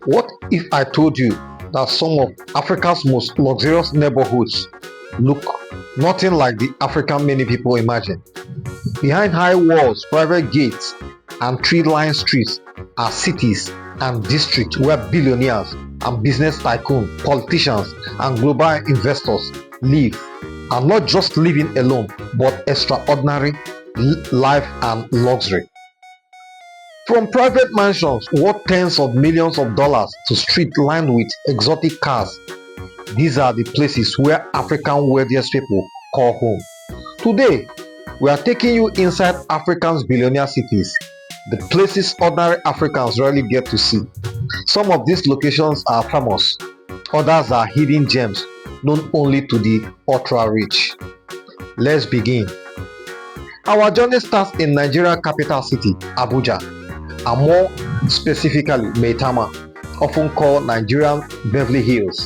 What if I told you that some of Africa's most luxurious neighborhoods look nothing like the African many people imagine? Behind high walls, private gates, and tree-lined streets are cities and districts where billionaires and business tycoons, politicians, and global investors live, and not just living alone, but extraordinary life and luxury. From private mansions worth tens of millions of dollars to streets lined with exotic cars, these are the places where African wealthiest people call home. Today, we are taking you inside Africa's billionaire cities, the places ordinary Africans rarely get to see. Some of these locations are famous, others are hidden gems known only to the ultra rich. Let's begin. Our journey starts in Nigeria's capital city, Abuja, and more specifically Maitama, often called Nigerian Beverly Hills.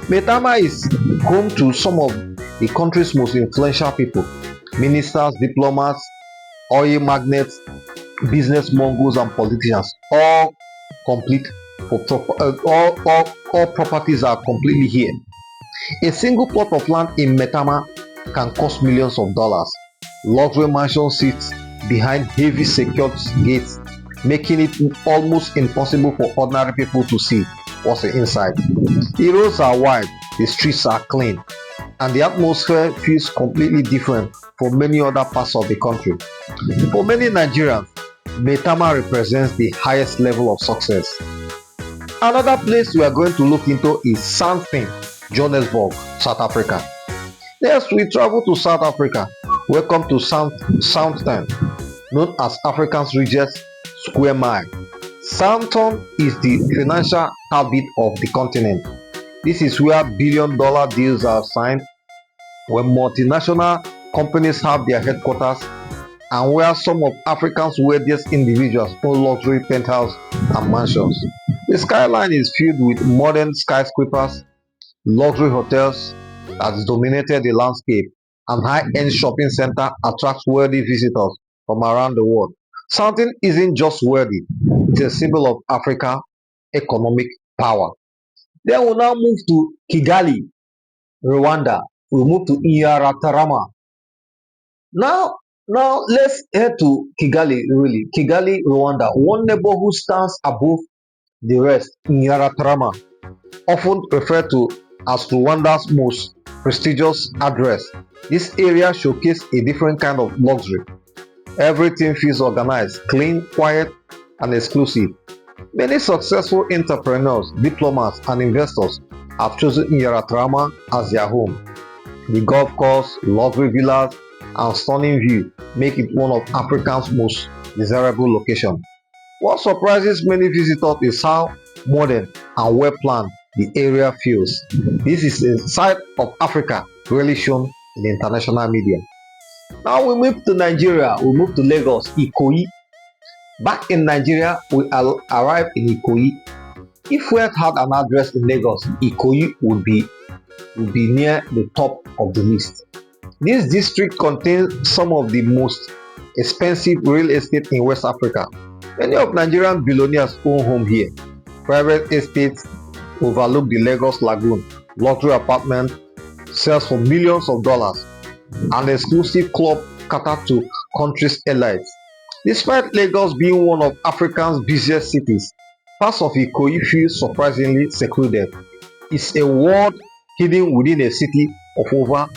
Maitama is home to some of the country's most influential people: ministers, diplomats, oil magnates, business moguls, and politicians. Complete all properties are completely here. A single plot of land in Maitama can cost millions of dollars. Luxury mansion sits behind heavy secured gates, making it almost impossible for ordinary people to see what's inside. The roads are wide, the streets are clean, and the atmosphere feels completely different from many other parts of the country. For many Nigerians, Maitama represents the highest level of success. Another place we are going to look into is Sandton, Johannesburg, South Africa. Yes, we travel to South Africa. Welcome to Sandton, known as Africa's richest square mile. Sandton is the financial heartbeat of the continent. This is where billion-dollar deals are signed, where multinational companies have their headquarters, and where some of Africa's wealthiest individuals own luxury penthouses and mansions. The skyline is filled with modern skyscrapers, luxury hotels that dominated the landscape, and high-end shopping center attracts wealthy visitors from around the world. Something isn't just wealthy, it's a symbol of Africa economic power. Then we'll now move to Kigali, Rwanda. We'll move to Nyarutarama. Now, now let's head to Kigali, really. Kigali, Rwanda. One neighborhood stands above the rest, Nyarutarama, often referred to as Rwanda's most prestigious address. This area showcases a different kind of luxury. Everything feels organized, clean, quiet, and exclusive. Many successful entrepreneurs, diplomats, and investors have chosen Nyarutarama as their home. The golf course, luxury villas, and stunning view make it one of Africa's most desirable locations. What surprises many visitors is how modern and well planned the area feels. This is a side of Africa rarely shown in international media. Now we move to Nigeria, we move to Lagos, Ikoyi. Back in Nigeria, we arrived in Ikoyi. If we had had an address in Lagos, Ikoyi would be near the top of the list. This district contains some of the most expensive real estate in West Africa. Many of Nigerian billionaires own home here. Private estates overlook the Lagos Lagoon, luxury apartments sells for millions of dollars, and exclusive club cater to country's elites. Despite Lagos being one of Africa's busiest cities, parts of Ikoyi feel surprisingly secluded. It's a world hidden within a city of over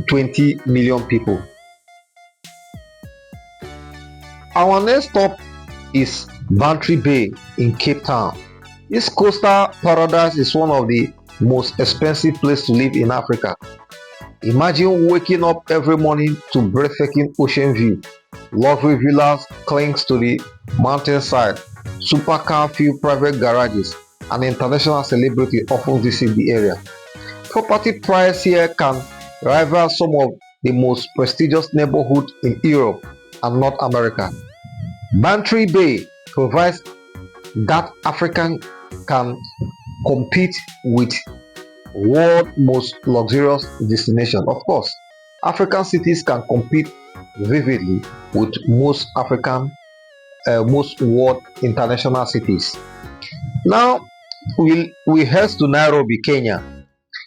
20 million people. Our next stop is Bantry Bay in Cape Town. This coastal paradise is one of the most expensive places to live in Africa. Imagine waking up every morning to breathtaking ocean view, luxury villas clings to the mountainside, supercar filled private garages, and international celebrities often visit the area. Property prices here can rival some of the most prestigious neighborhoods in Europe and North America. Bantry Bay provides that African can compete with world most luxurious destination. Of course, African cities can compete vividly with most world international cities. Now we head to Nairobi, Kenya.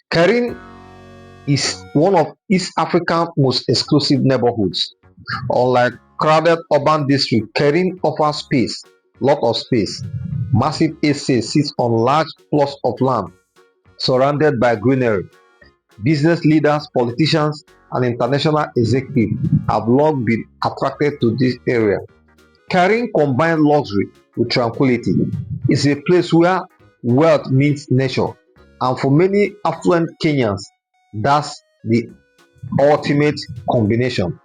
Karen is one of East Africa's most exclusive neighborhoods. Unlike crowded urban districts, Karen offers space, lot of space. Massive estates sit on large plots of land surrounded by greenery. Business leaders, politicians, and international executives have long been attracted to this area. Karen combines luxury with tranquility. It's a place where wealth meets nature, and for many affluent Kenyans, that's the ultimate combination.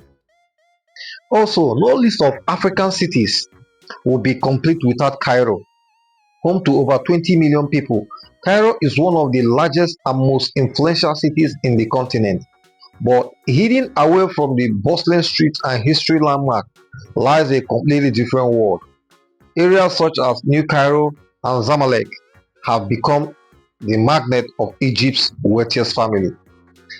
Also, no list of African cities would be complete without Cairo. Home to over 20 million people, Cairo is one of the largest and most influential cities in the continent. But hidden away from the bustling streets and history landmarks lies a completely different world. Areas such as New Cairo and Zamalek have become the magnet of Egypt's wealthiest family.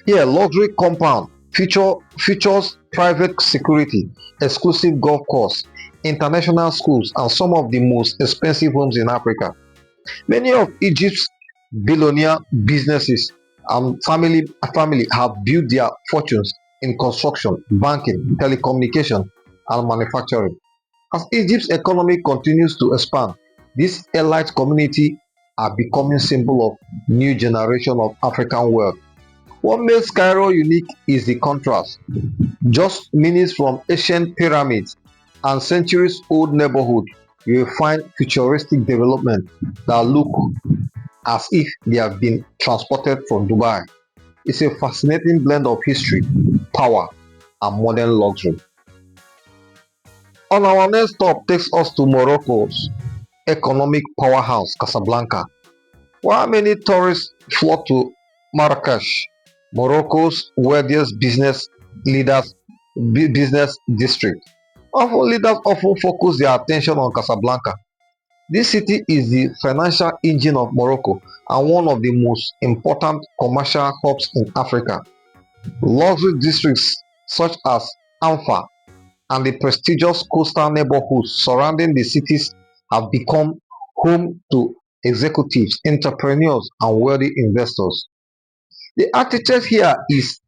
Here, luxury compound features private security, exclusive golf course, international schools, and some of the most expensive homes in Africa. Many of Egypt's billionaire businesses and family have built their fortunes in construction, banking, telecommunication, and manufacturing. As Egypt's economy continues to expand, this elite community are becoming symbol of new generation of African wealth. What makes Cairo unique is the contrast. Just minutes from ancient pyramids and centuries old neighborhood, you will find futuristic development that look as if they have been transported from Dubai. It's a fascinating blend of history, power, and modern luxury. On our next stop takes us to Morocco's economic powerhouse, Casablanca. While many tourists flock to Marrakesh, Morocco's wealthiest business district, often leaders often focus their attention on Casablanca. This city is the financial engine of Morocco and one of the most important commercial hubs in Africa. Luxury districts such as Anfa and the prestigious coastal neighborhoods surrounding the cities have become home to executives, entrepreneurs, and wealthy investors. The architect here is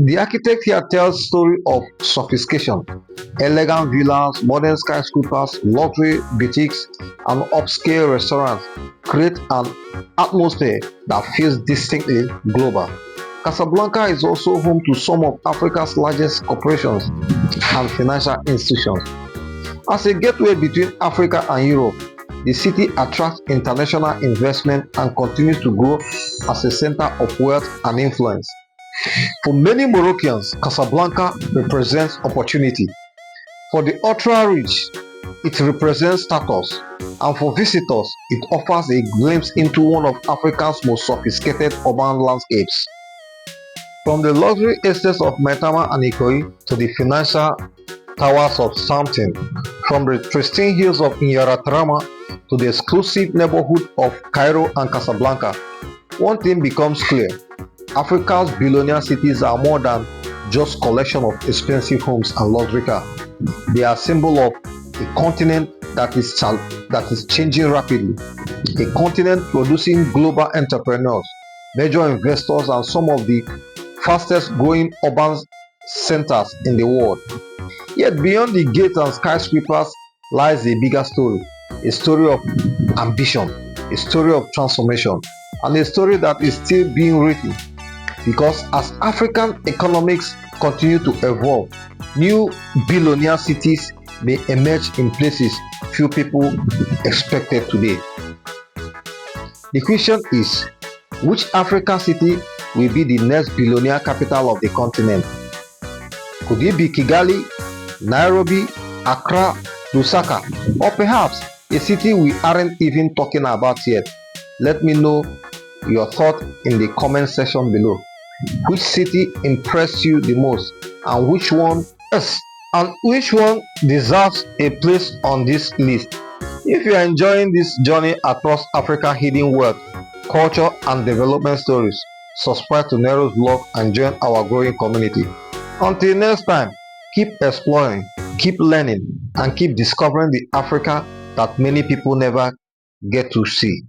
the architect here tells story of sophistication, elegant villas, modern skyscrapers, luxury boutiques, and upscale restaurants create an atmosphere that feels distinctly global. Casablanca is also home to some of Africa's largest corporations and financial institutions. As a gateway between Africa and Europe, the city attracts international investment and continues to grow as a center of wealth and influence. For many Moroccans, Casablanca represents opportunity. For the ultra-rich, it represents status, and for visitors, it offers a glimpse into one of Africa's most sophisticated urban landscapes. From the luxury estates of Maitama and Ikoyi to the financial towers of Sandton, from the pristine hills of Nyarutarama to the exclusive neighborhood of Cairo and Casablanca, one thing becomes clear. Africa's billionaire cities are more than just collection of expensive homes and luxury cars. They are symbol of a continent that is changing rapidly, a continent producing global entrepreneurs, major investors, and some of the fastest growing urban centers in the world. Yet beyond the gates and skyscrapers lies a bigger story, a story of ambition, a story of transformation, and a story that is still being written. Because as African economics continue to evolve, new billionaire cities may emerge in places few people expected today. The question is, which African city will be the next billionaire capital of the continent? Could it be Kigali, Nairobi, Accra, Lusaka, or perhaps a city we aren't even talking about yet? Let me know your thought in the comment section below. Which city impressed you the most, and which one deserves a place on this list? If you are enjoying this journey across Africa hidden wealth, culture, and development stories, subscribe to Nereus blog and join our growing community. Until next time, keep exploring, keep learning, and keep discovering the Africa that many people never get to see.